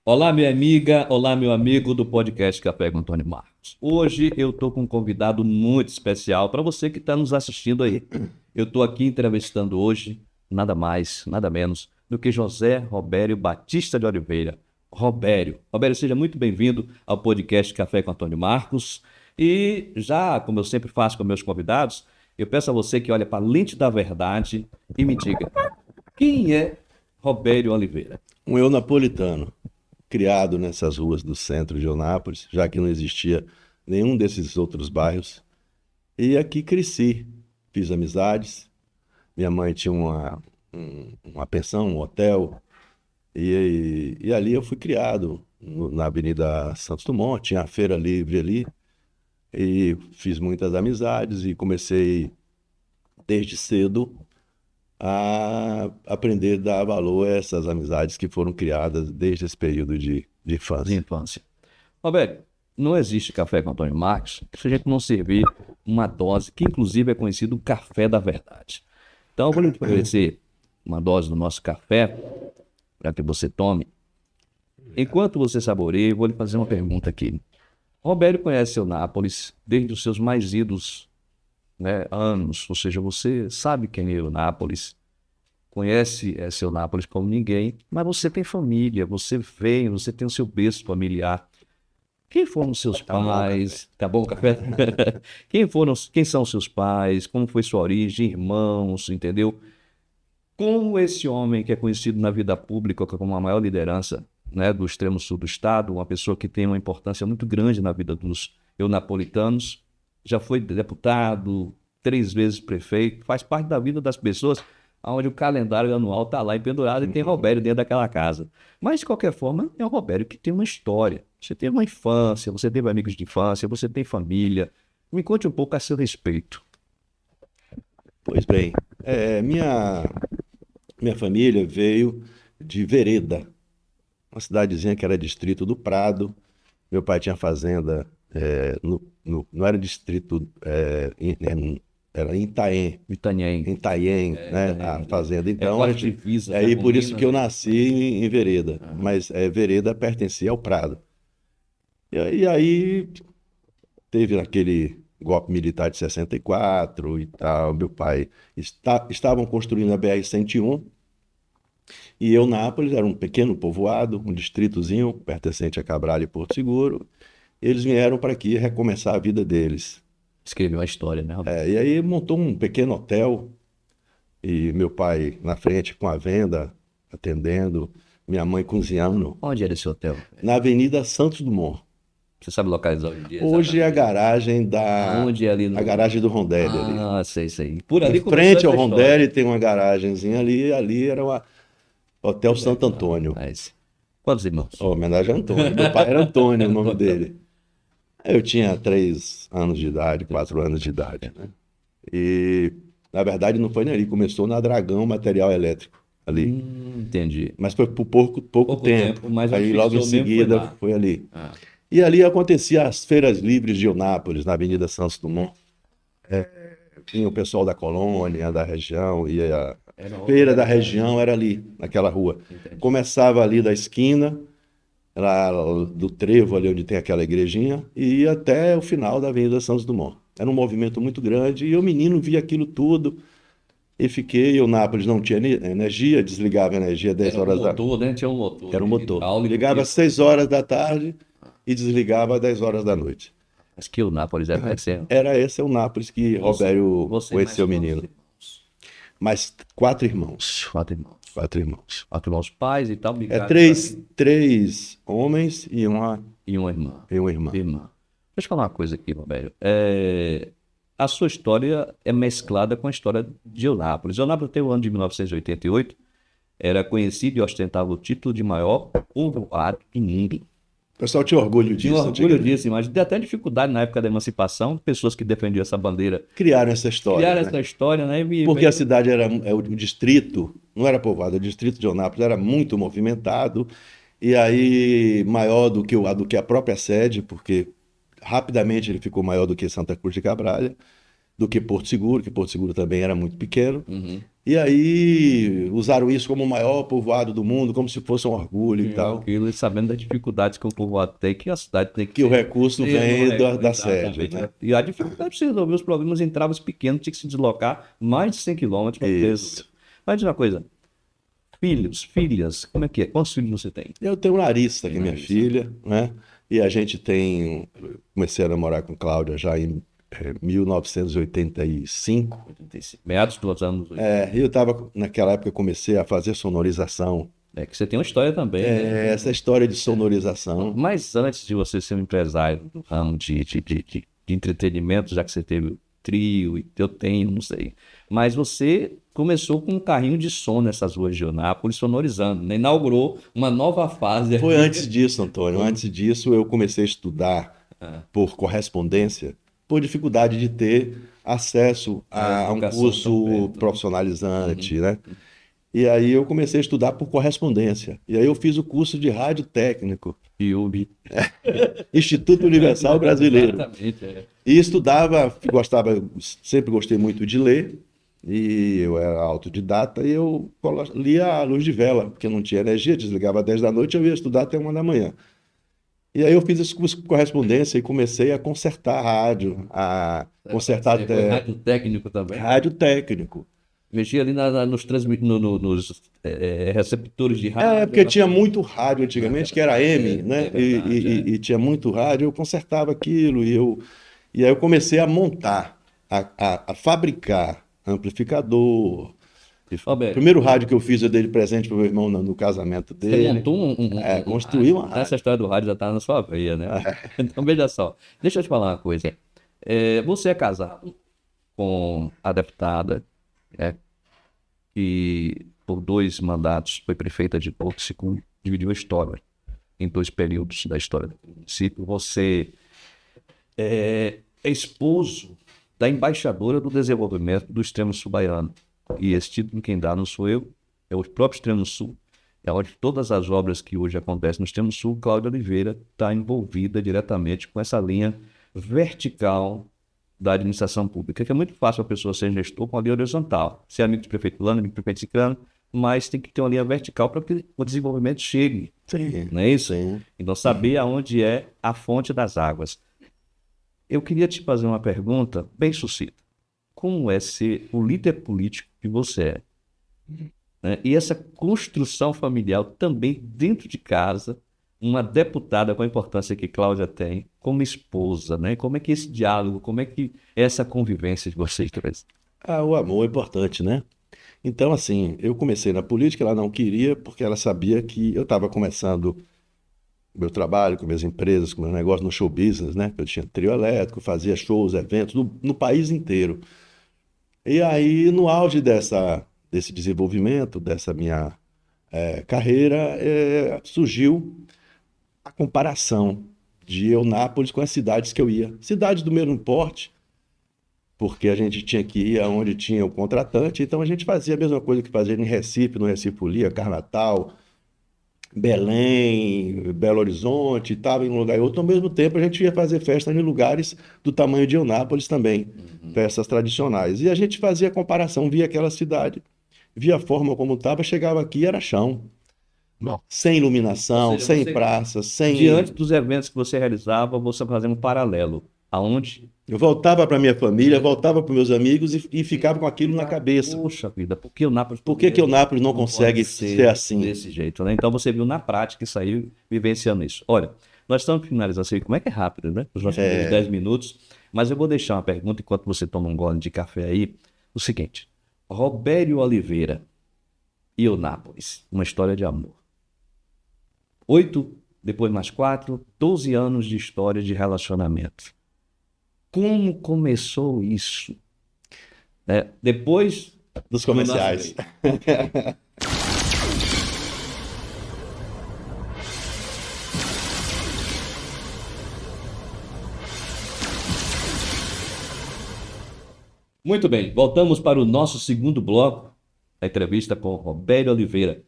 Olá, minha amiga, olá, meu amigo do podcast Café com Antônio Marcos. Hoje eu estou com um convidado muito especial para você que está nos assistindo aí. Eu estou aqui entrevistando hoje nada mais, nada menos do que José Robério Batista de Oliveira. Robério, seja muito bem-vindo ao podcast Café com Antônio Marcos. E já, como eu sempre faço com meus convidados, eu peço a você que olhe para a lente da verdade e me diga, quem é Robério Oliveira? Um eu napolitano, criado nessas ruas do centro de Onápolis, já que não existia nenhum desses outros bairros. E aqui cresci, fiz amizades. Minha mãe tinha uma pensão, um hotel, e ali eu fui criado, na Avenida Santos Dumont, tinha a feira livre ali, e fiz muitas amizades e comecei desde cedo a aprender a dar valor a essas amizades que foram criadas desde esse período de De infância. infância. Roberto, não existe café com Antônio Marcos se a gente não servir uma dose que, inclusive, é conhecido o café da verdade. Então, eu vou lhe oferecer uma dose do nosso café para que você tome. Enquanto você saboreia, eu vou lhe fazer uma pergunta aqui. Roberto conhece o Nápoles desde os seus mais idos, né, anos, ou seja, você sabe quem é o Nápoles, conhece seu Nápoles como ninguém, mas você tem família, você vem, você tem o seu berço familiar. Quem foram seus Tá bom, café. pais? Tá bom o café? Quem são seus pais? Como foi sua origem, irmãos, entendeu? Como esse homem que é conhecido na vida pública como a maior liderança, né, do extremo sul do estado, uma pessoa que tem uma importância muito grande na vida dos eunapolitanos, já foi deputado, 3 vezes prefeito, faz parte da vida das pessoas, onde o calendário anual está lá pendurado e tem Robério dentro daquela casa. Mas, de qualquer forma, é um Robério que tem uma história. Você teve uma infância, você teve amigos de infância, você tem família. Me conte um pouco a seu respeito. Pois bem, minha família veio de Vereda, uma cidadezinha que era distrito do Prado. Meu pai tinha fazenda, não era distrito, era em Itaém, Itanhaém. em Itanhaém, né, a fazenda. É Então, quase divisa, né, aí com por isso Minas, que eu né? nasci em Vereda, mas Vereda pertencia ao Prado. E aí teve aquele golpe militar de 64 e tal. Meu pai estavam construindo a BR-101 e Eunápolis era um pequeno povoado, um distritozinho pertencente a Cabral e Porto Seguro. Eles vieram para aqui recomeçar a vida deles. Escreveu a história, né, Roberto? E aí montou um pequeno hotel e meu pai na frente com a venda, atendendo, minha mãe cozinhando, Onde era esse hotel? na Avenida Santos Dumont. Você sabe localizar hoje em dia Hoje é a exatamente? garagem Aonde é ali a no... garagem do Rondelli ali. Ah, sei, sei. Por Em ali começou frente ao essa história. Rondelli tem uma garagenzinha ali, ali era o Hotel Que Santo legal, Antônio. rapaz. Quantos irmãos? Homenagem a Antônio. Meu pai era Antônio, o nome dele. Eu tinha 3 anos de idade, 4 anos de idade, né? E, na verdade, não foi nem ali, começou na Dragão Material Elétrico, ali. Entendi. Mas foi por pouco Pouco tempo. tempo, mas Aí, logo em oficializou mesmo foi seguida, lá. foi ali. Ah, E ali acontecia as feiras livres de Eunápolis, na Avenida Santos Dumont. Tinha o pessoal da colônia, da região, e a era feira outra da realidade. região era ali, naquela rua. Entendi. Começava ali da esquina, lá do trevo ali onde tem aquela igrejinha, e ia até o final da Avenida Santos Dumont. Era um movimento muito grande, e o menino via aquilo tudo, e fiquei, o Nápoles não tinha energia, desligava a energia 10 Era um horas da... motor, né? Tinha um motor Era o motor. hidráulico Ligava que... às 6 horas da tarde e desligava às 10 horas da noite. Mas que o Nápoles era crescendo. Era esse o Nápoles que Robério Você mais conheceu o quantos menino. irmãos? Mais 4 irmãos. 4 irmãos. 4 irmãos. 4 irmãos pais e tal, É migraram três homens e uma e uma irmã. irmã. Irmã. Deixa eu falar uma coisa aqui, Roberto. A sua história é mesclada com a história de Eunápolis. Eunápolis, até o ano de 1988, era conhecido e ostentava o título de maior povoado do mundo. O pessoal tinha orgulho Tinha disso. orgulho Antigamente. disso, mas tem até dificuldade na época da emancipação, pessoas que defendiam essa bandeira Criaram essa história. criaram Né? essa história, né? Porque a cidade era o distrito, não era povoado, o distrito de Eunápolis era muito movimentado, e aí maior do que a própria sede, porque rapidamente ele ficou maior do que Santa Cruz de Cabrália. do que Porto Seguro, que Porto Seguro também era muito pequeno. Uhum. E aí usaram isso como o maior povoado do mundo, como se fosse um orgulho e tal. Aquilo, e sabendo das dificuldades que o povoado tem, que a cidade tem Que o recurso ter vem um da exatamente, sede, né? E a dificuldade de se resolver os problemas em travos pequenos, tinha que se deslocar mais de 100 quilômetros para poder resolver. Isso. Mas diz uma coisa, filhos, filhas, como é que é? Quantos filhos você tem? Eu tenho Larissa, que é minha Larissa. filha, né? E a gente tem. Comecei a namorar com Cláudia já em 1985. 85. Meados dos anos 80. E eu estava, naquela época, eu comecei a fazer sonorização. É que você tem uma história também, né? Essa história de sonorização. Mas antes de você ser um empresário do ramo de entretenimento, já que você teve o trio, e eu tenho, não sei. Mas você começou com um carrinho de som nessas ruas de Eunápolis, sonorizando, né? Inaugurou uma nova fase. Foi antes disso, Antônio. Antes disso, eu comecei a estudar por correspondência, por dificuldade de ter acesso a um educação curso tão perto. profissionalizante, né? E aí eu comecei a estudar por correspondência. E aí eu fiz o curso de rádio técnico, E o Instituto Universal Brasileiro. Exatamente, é. E estudava, gostava, sempre gostei muito de ler, e eu era autodidata, e eu lia à luz de vela, porque não tinha energia, desligava às 10 da noite, eu ia estudar até 1 da manhã. E aí eu fiz esse curso de correspondência e comecei a consertar rádio, a consertar Você foi rádio técnico também. rádio técnico. Mexia ali nos, nos receptores de rádio. Porque tinha muito rádio antigamente, que era M, né? É verdade, E tinha muito rádio, eu consertava aquilo, e aí eu comecei a montar, a fabricar amplificador. O Roberto, primeiro rádio que eu fiz eu dei de presente para o meu irmão no casamento você dele. montou Construí uma rádio. Essa história do rádio já está na sua veia, né? Então, veja só. Deixa eu te falar uma coisa. Você é casado com a deputada, que por 2 mandatos foi prefeita de Porto Seguro, dividiu a história em 2 períodos da história do município. Você é esposo da embaixadora do desenvolvimento do Extremo Sul Baiano. E esse título quem dá não sou eu, é o próprio Extremo Sul. É onde todas as obras que hoje acontecem no Extremo Sul, Cláudia Oliveira está envolvida diretamente com essa linha vertical da administração pública, que é muito fácil a pessoa ser gestor com a linha horizontal. Ser amigo do prefeito fulano, amigo do prefeito ciclano, mas tem que ter uma linha vertical para que o desenvolvimento chegue. Sim, Não é isso? sim. Então, saber aonde é a fonte das águas. Eu queria te fazer uma pergunta bem sucinta. Como é ser o líder político que você é? Né? E essa construção familiar também dentro de casa, uma deputada com a importância que Cláudia tem, como esposa, né? Como é que esse diálogo, como é que é essa convivência de vocês dois? O amor é importante, né? Então, assim, eu comecei na política, ela não queria, porque ela sabia que eu estava começando meu trabalho, com minhas empresas, com meu negócio no show business, né? Eu tinha trio elétrico, fazia shows, eventos no país inteiro. E aí, no auge desse desenvolvimento, dessa minha carreira, surgiu a comparação de Eunápolis com as cidades que eu ia. Cidades do mesmo porte, porque a gente tinha que ir aonde tinha o contratante, então a gente fazia a mesma coisa que fazia em Recife, no Recife Folia, Carnatal, Belém, Belo Horizonte, estava em um lugar e outro. Ao mesmo tempo, a gente ia fazer festa em lugares do tamanho de Eunápolis também, festas tradicionais. E a gente fazia comparação, via aquela cidade, via a forma como estava, chegava aqui e era chão. Bom. Sem iluminação, Ou seja, sem você- praça, sem... Diante dos eventos que você realizava, você fazia um paralelo. Aonde? Eu voltava para minha família, voltava para meus amigos e ficava com aquilo na cabeça. Poxa vida, por que o Nápoles... Por que o Nápoles não consegue pode ser assim? Desse jeito, né? Então você viu na prática e saiu vivenciando isso. Olha, nós estamos finalizando assim, como é que é rápido, né? Os nossos primeiros 10 minutos. Mas eu vou deixar uma pergunta enquanto você toma um gole de café aí. O seguinte, Robério Oliveira e Eunápolis, uma história de amor. 8, depois mais 4, 12 anos de história de relacionamento. Como começou isso? Depois Dos comerciais. Muito bem, voltamos para o nosso segundo bloco, a entrevista com Robério Oliveira.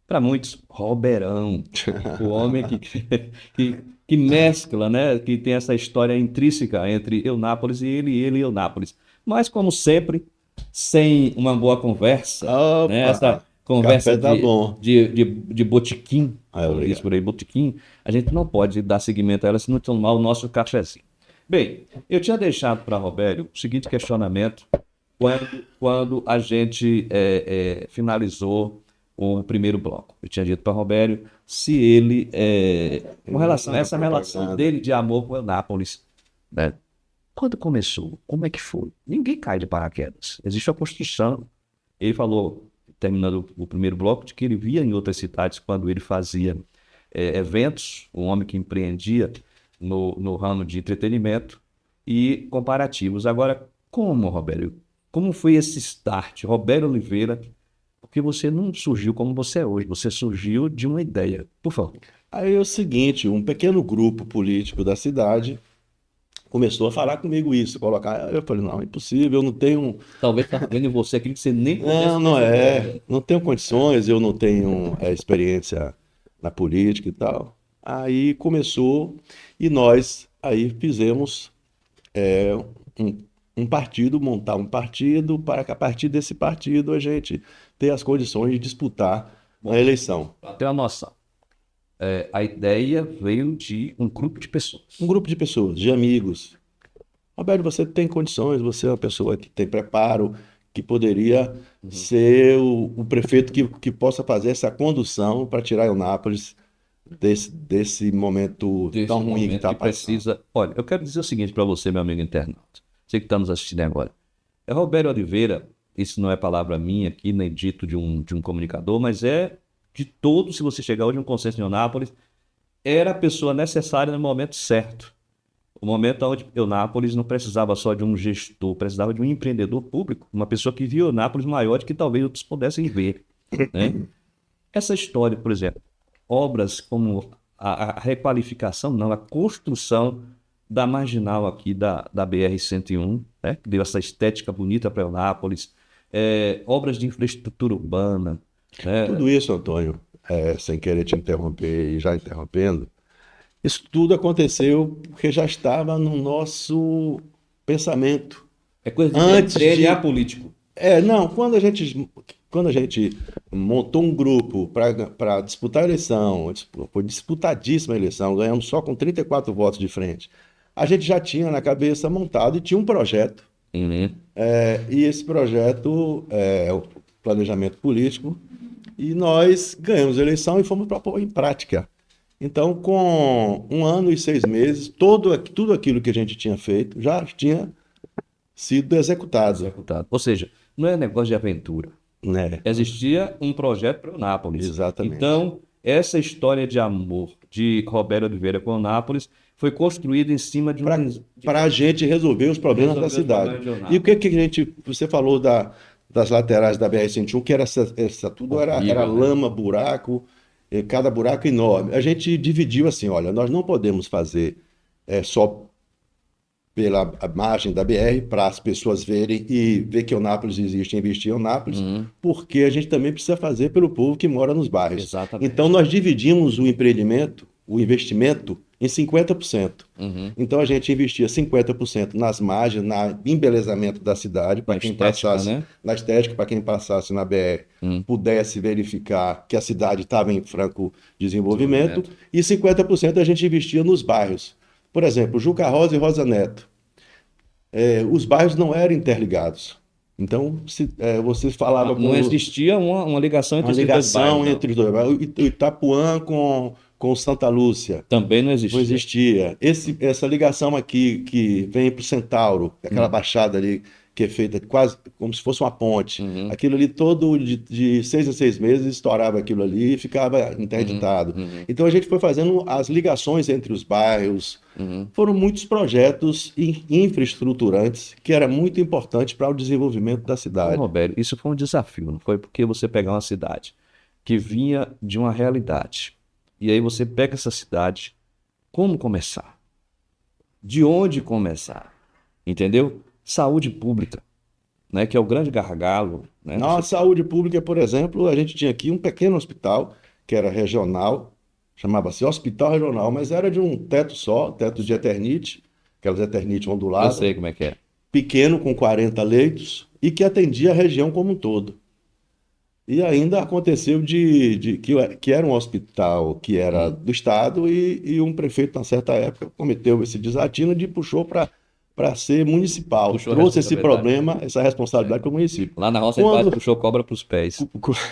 Para muitos, Roberão, o homem que mescla, né? Que tem essa história intrínseca entre Eunápolis e ele Eunápolis. Mas, como sempre, sem uma boa conversa, né? Opa, Essa conversa café tá bom. de botequim, como diz Obrigado. por aí, botequim, a gente não pode dar seguimento a ela se não tomar o nosso cafezinho. Bem, eu tinha deixado para Robério o seguinte questionamento quando a gente finalizou o primeiro bloco. Eu tinha dito para Robério se ele, com relação a essa relação dele de amor com o Eunápolis, né? Quando começou? Como é que foi? Ninguém cai de paraquedas. Existe a construção. Ele falou, terminando o primeiro bloco, de que ele via em outras cidades quando ele fazia eventos, um homem que empreendia no ramo de entretenimento e comparativos. Agora, como, Robério? Como foi esse start? Robério Oliveira, porque você não surgiu como você é hoje, você surgiu de uma ideia. Por favor. Aí é o seguinte, um pequeno grupo político da cidade começou a falar comigo isso, colocar. Eu falei, não, é impossível, eu não tenho. Talvez estava vendo em você aquilo que você nem Não, não é. Não tenho condições, eu não tenho experiência na política e tal. Aí começou e nós aí fizemos um, um partido, montar um partido para que a partir desse partido a gente tenha as condições de disputar a eleição. Para ter uma noção. A ideia veio de um grupo de pessoas. Um grupo de pessoas, de amigos. Roberto, você tem condições, você é uma pessoa que tem preparo, que poderia ser o prefeito que possa fazer essa condução para tirar Eunápolis desse momento Desse tão ruim que momento está que passando. precisa. Olha, eu quero dizer o seguinte para você, meu amigo internauta. Você que está nos assistindo agora. É Robério Oliveira, isso não é palavra minha aqui, nem dito de um comunicador, mas é de todos, se você chegar hoje em um consenso em Eunápolis, era a pessoa necessária no momento certo. O momento onde Eunápolis não precisava só de um gestor, precisava de um empreendedor público, uma pessoa que via Eunápolis maior do que talvez outros pudessem ver, né? Essa história, por exemplo, obras como a requalificação, não, a construção da marginal aqui da BR-101, né, que deu essa estética bonita para Eunápolis, obras de infraestrutura urbana, né? Tudo isso, Antônio, sem querer te interromper e já interrompendo, isso tudo aconteceu porque já estava no nosso pensamento. É coisa de Antes de DNA político. Não, quando a gente montou um grupo para disputar a eleição, foi disputadíssima a eleição, ganhamos só com 34 votos de frente. A gente já tinha na cabeça montado e tinha um projeto. Uhum. E esse projeto é o planejamento político, e nós ganhamos a eleição e fomos para pôr em prática. Então, com 1 ano e 6 meses, tudo aquilo que a gente tinha feito já tinha sido executado, Executado. Ou seja, não é negócio de aventura. né? Existia um projeto para o Nápoles. Exatamente. Então, essa história de amor de Robério Oliveira com o Nápoles foi construída em cima de Para a gente resolver os problemas da Resolver os cidade. problemas de Eunápolis. E o que a gente. Você falou das laterais da BR-101, que era tudo era Horrível, né? lama, buraco, cada buraco enorme. A gente dividiu assim: olha, nós não podemos fazer só pela margem da BR para as pessoas verem e ver que Eunápolis existe e investir em Eunápolis, porque a gente também precisa fazer pelo povo que mora nos bairros. Exatamente. Então nós dividimos o empreendimento, o investimento, em 50%. Então a gente investia 50% nas margens, no embelezamento da cidade, para Na quem estética, passasse né? na estética, para quem passasse na BR, pudesse verificar que a cidade estava em franco desenvolvimento, e 50% a gente investia nos bairros. Por exemplo, Juca Rosa e Rosa Neto. Os bairros não eram interligados. Então, você falava Não existia uma ligação entre uma os dois ligação bairros, não. entre os dois bairros. O Itapuã com Santa Lúcia. Também não Não existia. existia. Essa ligação aqui que vem para o Centauro, aquela baixada ali que é feita quase como se fosse uma ponte. Aquilo ali todo de 6 em 6 meses estourava aquilo ali e ficava interditado. Então a gente foi fazendo as ligações entre os bairros. Foram muitos projetos infraestruturantes que era muito importante para o desenvolvimento da Ô, cidade. Roberto, isso foi um desafio, não foi? Porque você pegar uma cidade que vinha de uma realidade, e aí você pega essa cidade, como começar? De onde começar? Entendeu? Saúde pública, né? Que é o grande gargalo, né? Na saúde pública, por exemplo, a gente tinha aqui um pequeno hospital que era regional, chamava-se Hospital Regional, mas era de um teto só, teto de Eternite, aquelas Eternite Eu onduladas. sei como é que é. pequeno com 40 leitos e que atendia a região como um todo. E ainda aconteceu que era um hospital que era do Estado e um prefeito, na certa época, cometeu esse desatino de puxou para ser municipal. Puxou a Trouxe esse responsabilidade. problema, essa responsabilidade para o município. Lá na roça ele Quando puxou cobra para os pés.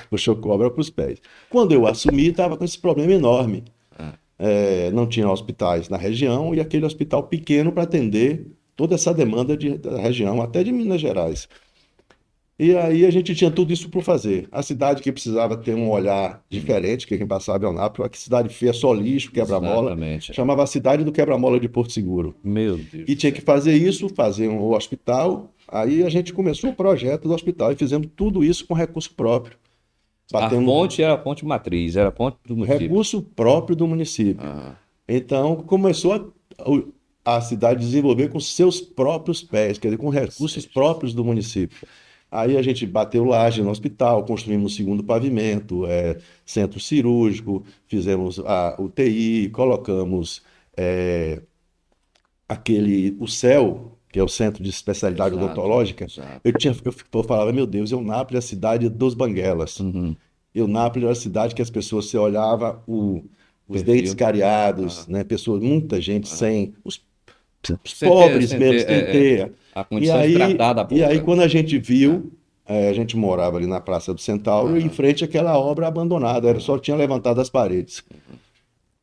puxou cobra para os pés. Quando eu assumi, estava com esse problema enorme. Não tinha hospitais na região e aquele hospital pequeno para atender toda essa demanda da região, até de Minas Gerais. E aí a gente tinha tudo isso por fazer. A cidade que precisava ter um olhar diferente, que quem passava é Eunápolis, que cidade feia, só lixo, quebra-mola, Exatamente. chamava a cidade do quebra-mola de Porto Seguro. Meu Deus. E tinha que fazer isso, fazer um hospital. Aí a gente começou o projeto do hospital e fizemos tudo isso com recurso próprio. A ponte era a ponte matriz, era a ponte do município. Recurso próprio do município. Então começou a cidade desenvolver com seus próprios pés, quer dizer, com recursos próprios do município. Aí a gente bateu laje no hospital, construímos o segundo pavimento, centro cirúrgico, fizemos a UTI, colocamos o CEL, que é o Centro de Especialidade Odontológica. Exato. Eu falava, meu Deus, Eunápolis é a cidade dos banguelas. Eunápolis era a cidade que as pessoas, você olhava os Perfil. dentes cariados, né? Muita gente sem, os Sem pobres ter- mesmo, sem sem ter, ter. a condição de tratar da boca. E aí, quando a gente viu, a gente morava ali na Praça do Centauro, em frente àquela obra abandonada, só tinha levantado as paredes.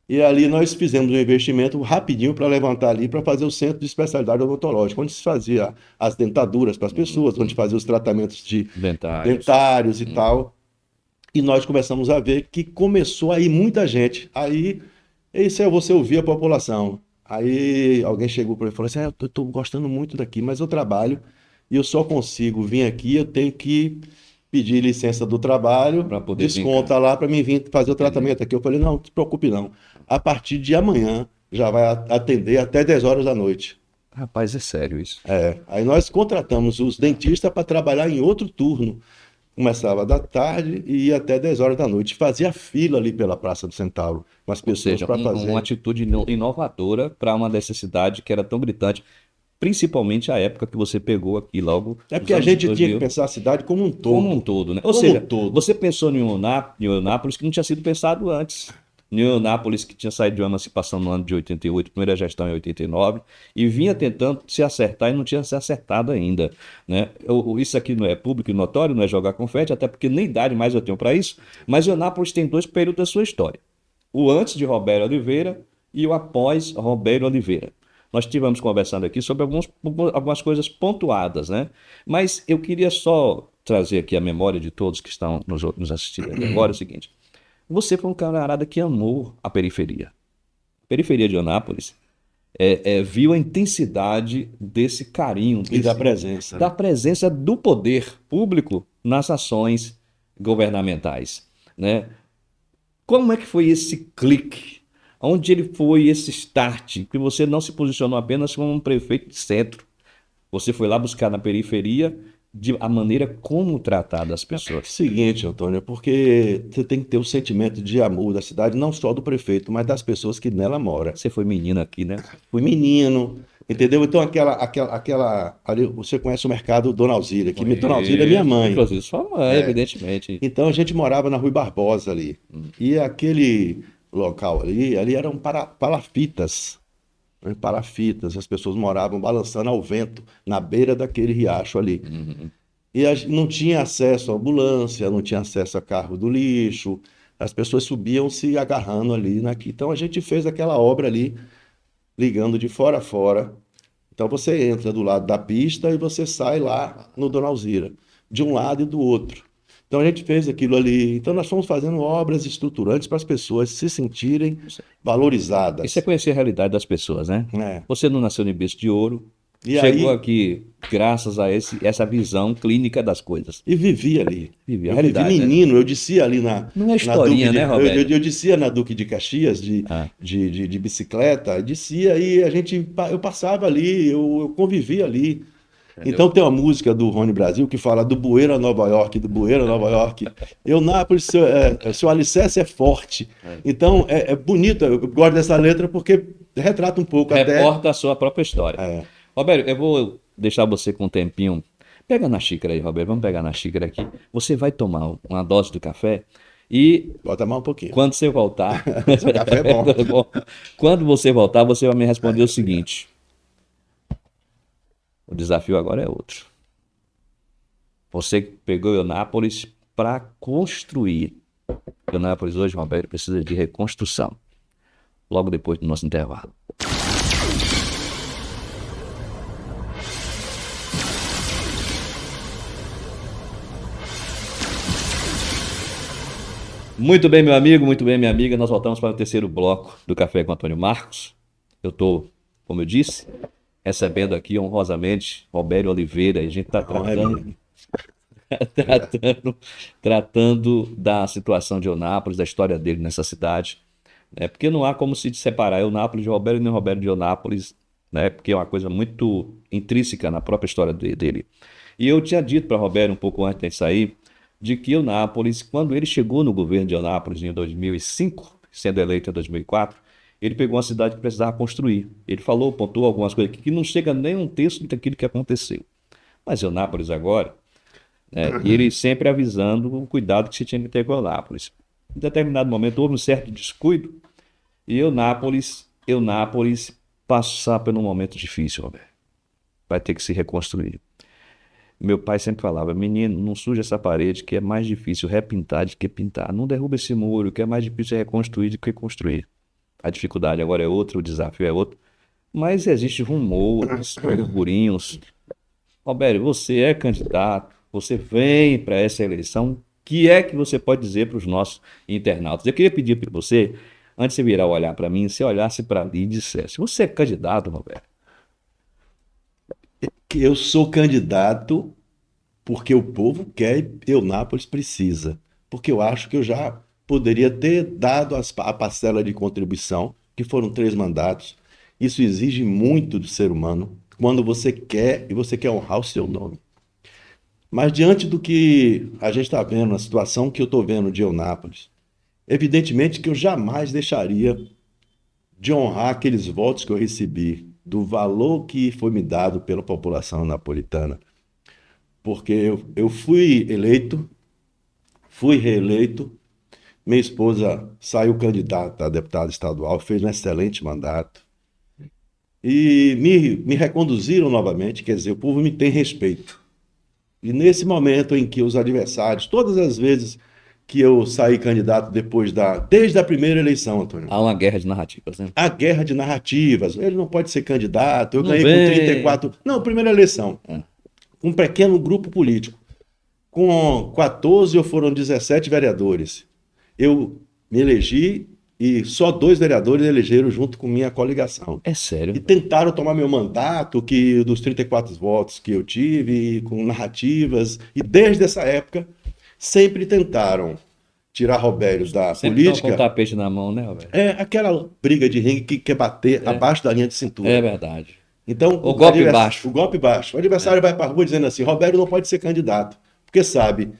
E ali nós fizemos um investimento rapidinho para levantar ali, para fazer o centro de especialidade odontológica, onde se fazia as dentaduras para as pessoas, onde fazia os tratamentos de dentários e tal. E nós começamos a ver que começou a ir muita gente. Aí, isso é você ouvir a população. Aí alguém chegou para mim e falou assim, eu estou gostando muito daqui, mas eu trabalho e eu só consigo vir aqui, eu tenho que pedir licença do trabalho, Pra poder vir desconta lá para mim vir fazer o tratamento aqui. Eu falei, não se preocupe não. A partir de amanhã já vai atender até 10 horas da noite. Rapaz, é sério isso. Aí nós contratamos os dentistas para trabalhar em outro turno. Começava da tarde e ia até 10 horas da noite. Fazia fila ali pela Praça do Centauro com as Ou pessoas seja, para fazer. uma atitude inovadora para uma necessidade que era tão gritante, principalmente a época que você pegou aqui logo. É porque nos a anos gente 2000, tinha que pensar a cidade como um todo. como um todo, né? Ou Como seja, um todo. você pensou em Eunápolis que não tinha sido pensado antes. Em Eunápolis, que tinha saído de uma emancipação no ano de 88, primeira gestão em 89, e vinha tentando se acertar e não tinha se acertado ainda, né? Isso aqui não é público e notório, não é jogar confete, até porque nem idade mais eu tenho para isso, mas Eunápolis tem dois períodos da sua história. O antes de Robério Oliveira e o após Robério Oliveira. Nós estivemos conversando aqui sobre algumas coisas pontuadas, né? Mas eu queria só trazer aqui a memória de todos que estão nos assistindo aqui agora, é o seguinte. Você foi um camarada que amou a periferia. A periferia de Eunápolis viu a intensidade desse carinho. E da presença. Da presença do poder público nas ações governamentais, né? Como é que foi esse clique? Onde ele foi esse start? Que você não se posicionou apenas como um prefeito de centro. Você foi lá buscar na periferia a maneira como tratar das pessoas. Seguinte, Antônio, porque você tem que ter o sentimento de amor da cidade, não só do prefeito, mas das pessoas que nela moram. Você foi menino aqui, né? Fui menino, entendeu? Então ali você conhece o mercado Dona Alzira, que Dona Alzira é minha mãe. Inclusive sua mãe, evidentemente. Então a gente morava na Rui Barbosa ali. E aquele local ali eram palafitas. Né? Palafitas, as pessoas moravam balançando ao vento na beira daquele riacho ali. E não tinha acesso à ambulância, não tinha acesso a carro do lixo, as pessoas subiam se agarrando ali. Então a gente fez aquela obra ali, ligando de fora a fora. Então você entra do lado da pista e você sai lá no Dona Alzira, de um lado e do outro. Então a gente fez aquilo ali. Então nós fomos fazendo obras estruturantes para as pessoas se sentirem valorizadas. Isso é conhecer a realidade das pessoas, né? Você não nasceu em berço de ouro, chegou aqui graças a essa visão clínica das coisas. E vivi ali. Vivi a Eu realidade, vivi menino, eu descia ali Não é historinha, né, Roberto? Eu descia na Duque de Caxias de bicicleta, descia e eu passava ali, eu convivia ali. Entendeu? Então tem uma música do Rony Brasil que fala do bueiro a Nova York, do bueiro a Nova York. Eunápolis, seu alicerce é forte. Então é bonito, eu gosto dessa letra porque retrata um pouco Reporta a sua própria história. Roberto, eu vou deixar você com um tempinho. Pega na xícara aí, Roberto. Vamos pegar na xícara aqui. Você vai tomar uma dose do café e Bota mais um pouquinho. quando você voltar, Seu café é bom. quando você voltar, você vai me responder o seguinte: o desafio agora é outro. Você pegou Eunápolis para construir. Eunápolis hoje, Roberto, precisa de reconstrução. Logo depois do nosso intervalo. Muito bem, meu amigo, muito bem, minha amiga. Nós voltamos para o terceiro bloco do Café com Antônio Marcos. Eu estou, como eu disse, recebendo aqui honrosamente Roberto Oliveira. E a gente está tratando da situação de Eunápolis, da história dele nessa cidade. Né? Porque não há como se separar Eunápolis de Roberto e nem Roberto de Eunápolis, né? Porque é uma coisa muito intrínseca na própria história dele. E eu tinha dito para Roberto um pouco antes de sair, de que Eunápolis, quando ele chegou no governo de Eunápolis em 2005, sendo eleito em 2004, ele pegou uma cidade que precisava construir. Ele falou, pontuou algumas coisas aqui que não chega nem um terço daquilo que aconteceu. Mas Eunápolis agora, e ele sempre avisando o cuidado que se tinha que ter com Eunápolis. Em determinado momento houve um certo descuido e Eunápolis passar por um momento difícil, Roberto. Vai ter que se reconstruir. Meu pai sempre falava, menino, não suja essa parede que é mais difícil repintar do que pintar. Não derruba esse muro que é mais difícil reconstruir do que construir. A dificuldade agora é outra, o desafio é outro. Mas existem rumores, burburinhos. Roberto, você é candidato, você vem para essa eleição. O que é que você pode dizer para os nossos internautas? Eu queria pedir para você, antes de você virar olhar para mim, você olhasse para ali e dissesse, você é candidato, Roberto? Eu sou candidato porque o povo quer e Eunápolis precisa. Porque eu acho que eu já poderia ter dado a parcela de contribuição, que foram 3 mandatos. Isso exige muito do ser humano, quando você quer e você quer honrar o seu nome. Mas diante do que a gente está vendo, a situação que eu estou vendo de Eunápolis, evidentemente que eu jamais deixaria de honrar aqueles votos que eu recebi, do valor que foi me dado pela população napolitana. Porque eu fui eleito, fui reeleito, minha esposa saiu candidata a deputada estadual, fez um excelente mandato, e me reconduziram novamente, quer dizer, o povo me tem respeito. E nesse momento em que os adversários, todas as vezes que eu saí candidato desde a primeira eleição, Antônio. Há uma guerra de narrativas, né? A guerra de narrativas. Ele não pode ser candidato. Eu Não ganhei vem. com 34. Não, primeira eleição. Com um pequeno grupo político. Com 14 ou foram 17 vereadores. Eu me elegi e só 2 vereadores elegeram junto com minha coligação. É sério? E tentaram tomar meu mandato, que dos 34 votos que eu tive, com narrativas. E desde essa época, sempre tentaram tirar Robérios da Sempre política. com o tapete na mão, né, Roberto? É aquela briga de ringue que quer bater abaixo da linha de cintura. É verdade. Então, O golpe baixo. O golpe baixo. O adversário vai para a rua dizendo assim, Roberto não pode ser candidato, porque sabe,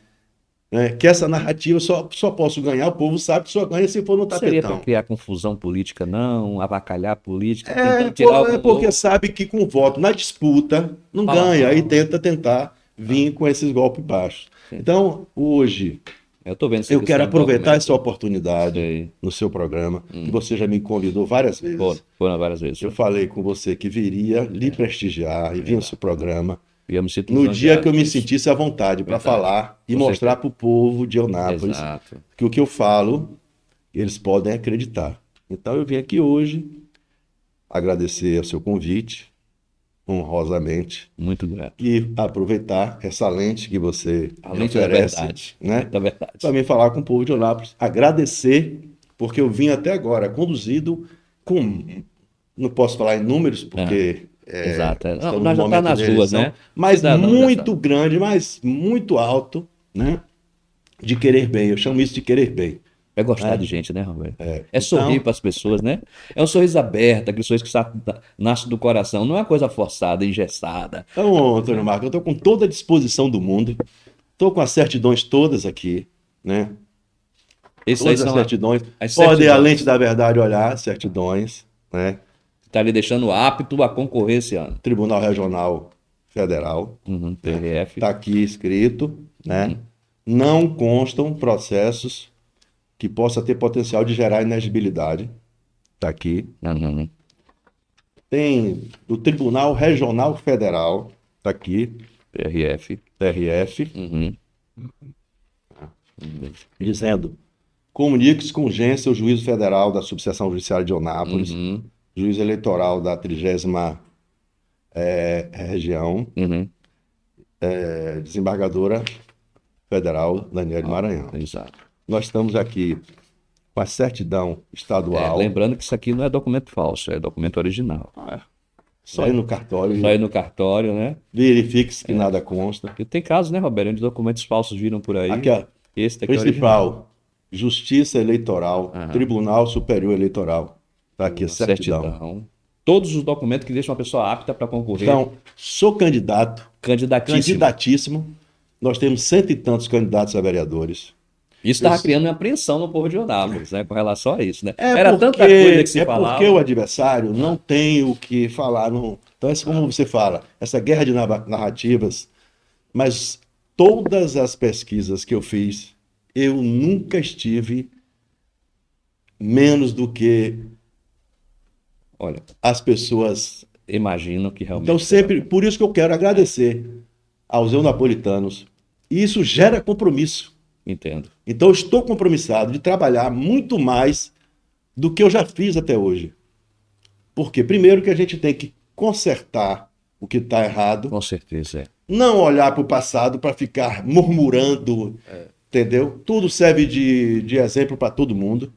né, que essa narrativa só posso ganhar, o povo sabe que só ganha se for no Seria tapetão. para criar confusão política, não, avacalhar a política, tentando tirar o Porque sabe que com voto na disputa não Fala, ganha, fala. aí tentar vir com esses golpes baixos. Então, hoje, Eu tô vendo eu quero aproveitar essa Sei. oportunidade no seu programa, que você já me convidou várias vezes. Foram várias vezes. Eu falei com você que viria lhe prestigiar e vir no seu programa E eu me sinto no dia que eu me lisonjeado disso. sentisse à vontade para Verdade. falar e Com mostrar para o povo de Eunápolis Exato. que o que eu falo, eles podem acreditar. Então eu vim aqui hoje agradecer o seu convite, honrosamente, Muito grato. e aproveitar essa lente que você A me lente da oferece, verdade. né? Da verdade. Para mim falar com o povo de Eunápolis, agradecer, porque eu vim até agora conduzido com, não posso falar em números, porque Exato. estamos Nós no já tá momento nas de ruas, eleição, né? mas Cidadão muito grande, mas muito alto, né? De querer bem, eu chamo isso de querer bem. É gostar de gente, né, Roberto? É Então- sorrir para as pessoas, né? É um sorriso aberto, aquele sorriso que nasce do coração. Não é uma coisa forçada, engessada. Então, Antônio Marcos, eu estou com toda a disposição do mundo, estou com as certidões todas aqui, né? Isso aí Todas as são certidões. as Podem, certidões. a lente da verdade, olhar as certidões, né? Tá lhe deixando apto a concorrer esse ano. Tribunal Regional Federal. PRF. Está aqui escrito, né? Não constam processos que possa ter potencial de gerar inegibilidade. Está aqui. Uhum. Tem do Tribunal Regional Federal, está aqui, PRF. TRF, Uhum. dizendo: comunique-se com urgência o juízo federal da subseção judiciária de Eunápolis, Uhum. juiz eleitoral da 30ª região, Uhum. desembargadora federal Daniele Maranhão. Exato. Nós estamos aqui com a certidão estadual, Lembrando que isso aqui não é documento falso, é documento original. só ir no cartório Só ir e no cartório, né? verifique-se que nada consta. E tem casos, né, Roberto, onde documentos falsos viram por aí. Aqui, ó, Esse daqui é original. principal, Justiça Eleitoral, Tribunal Superior Eleitoral. Está aqui a certidão. Todos os documentos que deixam uma pessoa apta para concorrer. Então, sou candidato, Candidatíssimo. candidatíssimo. Nós temos 100 e tantos candidatos a vereadores. Isso estava criando uma apreensão no povo de Eunápolis, né, com relação a isso, né? É Era porque, tanta coisa que se é falava. porque o adversário não tem o que falar. Não... Então, é como você fala, essa guerra de narrativas. Mas todas as pesquisas que eu fiz, eu nunca estive menos do que Olha, as pessoas. imagino que realmente... Então, sempre, por isso que eu quero agradecer aos eunapolitanos. E isso gera compromisso. Entendo. Então, eu estou compromissado de trabalhar muito mais do que eu já fiz até hoje. Porque, primeiro, que a gente tem que consertar o que está errado, Com certeza, não olhar para o passado para ficar murmurando, entendeu? Tudo serve de exemplo para todo mundo.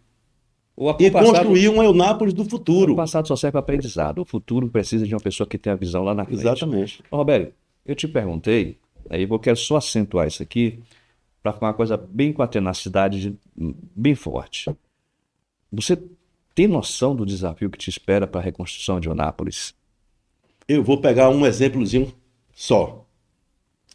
E construir um Eunápolis do futuro. O passado só serve para aprendizado. O futuro precisa de uma pessoa que tenha a visão lá na frente. Exatamente. Roberto, eu te perguntei, aí eu quero só acentuar isso aqui, para ficar uma coisa bem com a tenacidade bem forte. Você tem noção do desafio que te espera para a reconstrução de Eunápolis? Eu vou pegar um exemplozinho só.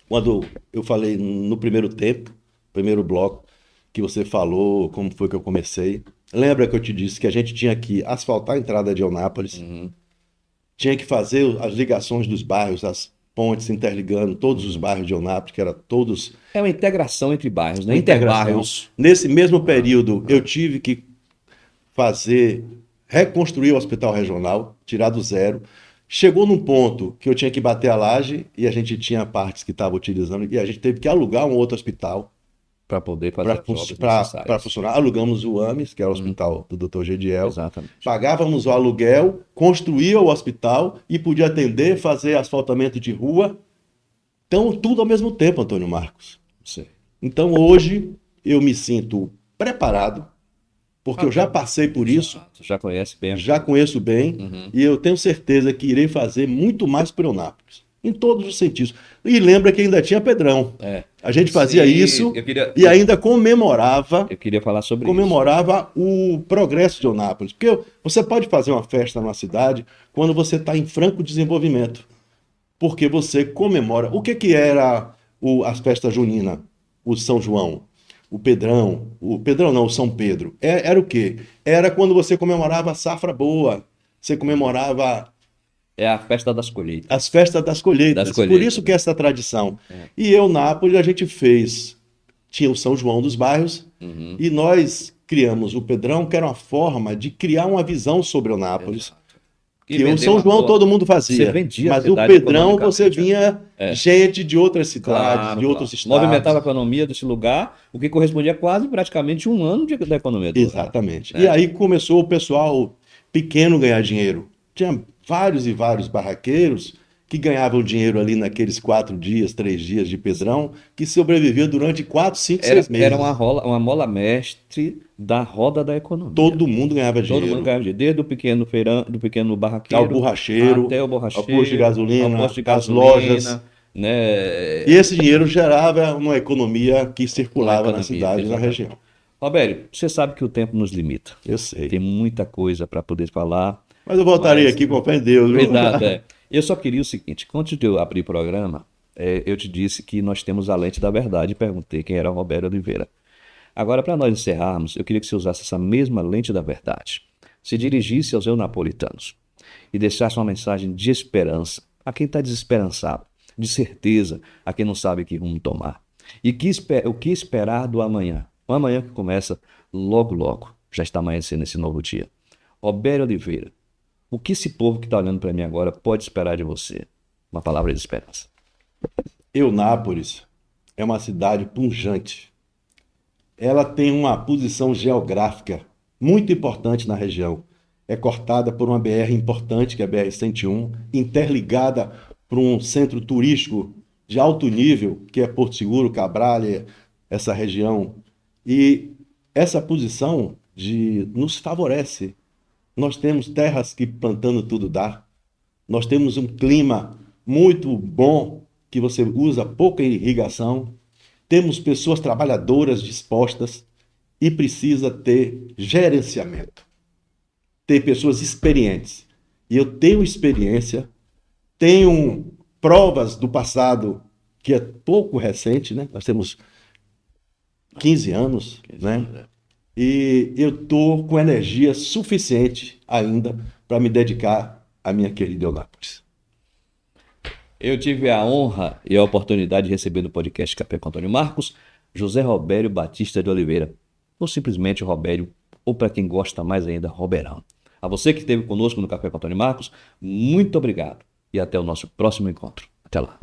Quando eu falei no primeiro tempo, primeiro bloco, que você falou como foi que eu comecei. Lembra que eu te disse que a gente tinha que asfaltar a entrada de Eunápolis, tinha que fazer as ligações dos bairros, as pontes interligando todos os bairros de Eunápolis, que era todos... É uma integração entre bairros, né? Integração. Interbairros. Nesse mesmo período, eu tive que reconstruir o hospital regional, tirar do zero. Chegou num ponto que eu tinha que bater a laje e a gente tinha partes que estava utilizando e a gente teve que alugar um outro hospital para poder fazer as obras para necessárias. funcionar. Alugamos o AMES, que era o hospital do Dr. Gediel. Exatamente. Pagávamos o aluguel, construía o hospital e podia atender, fazer asfaltamento de rua. Então, tudo ao mesmo tempo, Antônio Marcos. Sim. Então, hoje, eu me sinto preparado, porque eu já passei por isso, Já conhece bem. já conheço bem, e eu tenho certeza que irei fazer muito mais por Eunápolis, em todos os sentidos. E lembra que ainda tinha Pedrão. A gente fazia isso e ainda comemorava. Eu queria falar sobre comemorava o progresso de Eunápolis. Porque você pode fazer uma festa numa cidade quando você está em franco desenvolvimento. Porque você comemora. O que era as festas juninas? O São João, o Pedrão. O Pedrão não, o São Pedro. Era o quê? Era quando você comemorava a safra boa. Você comemorava... É a festa das colheitas. As festas das colheitas. Por isso que essa tradição. E Eunápolis a gente tinha o São João dos bairros, e nós criamos o Pedrão, que era uma forma de criar uma visão sobre Eunápolis. Que o São João todo mundo fazia. Mas o Pedrão você vinha gente de outras cidades, de outros estados. Movimentava a economia desse lugar, o que correspondia praticamente um ano da economia do Exatamente. E aí começou o pessoal pequeno ganhar dinheiro. Tinha vários e vários barraqueiros que ganhavam dinheiro ali naqueles 4 dias, 3 dias de Pedrão, que sobreviviam durante 4, 5, 6 meses. Era uma mola mestre da roda da economia. Todo mundo ganhava dinheiro. Todo mundo ganhava dinheiro, desde o pequeno feirão, do pequeno barraqueiro, ao borracheiro, até o borracheiro, ao posto de gasolina, as lojas. Né? E esse dinheiro gerava uma economia que circulava na cidade e na região. Roberto, você sabe que o tempo nos limita. Eu sei. Tem muita coisa para poder falar. Mas eu voltarei aqui com fé em Deus. Verdade, Eu só queria o seguinte, antes de eu abrir o programa, eu te disse que nós temos a lente da verdade e perguntei quem era Roberto Oliveira. Agora, para nós encerrarmos, eu queria que você usasse essa mesma lente da verdade, se dirigisse aos eunapolitanos e deixasse uma mensagem de esperança a quem está desesperançado, de certeza a quem não sabe que rumo tomar. E o que esperar do amanhã? O amanhã que começa logo, logo. Já está amanhecendo esse novo dia. Robério Oliveira, o que esse povo que está olhando para mim agora pode esperar de você? Uma palavra de esperança. Eunápolis é uma cidade pujante. Ela tem uma posição geográfica muito importante na região. É cortada por uma BR importante, que é a BR-101, interligada por um centro turístico de alto nível, que é Porto Seguro, Cabralha, essa região. E essa posição nos favorece. Nós temos terras que plantando tudo dá. Nós temos um clima muito bom, que você usa pouca irrigação. Temos pessoas trabalhadoras dispostas e precisa ter gerenciamento. Ter pessoas experientes. E eu tenho experiência, tenho provas do passado que é pouco recente, né? Nós temos 15 anos, né? E eu estou com energia suficiente ainda para me dedicar à minha querida Eunápolis. Eu tive a honra e a oportunidade de receber no podcast Café com Antônio Marcos, José Robério Batista de Oliveira, ou simplesmente Robério, ou para quem gosta mais ainda, Roberão. A você que esteve conosco no Café com Antônio Marcos, muito obrigado e até o nosso próximo encontro. Até lá.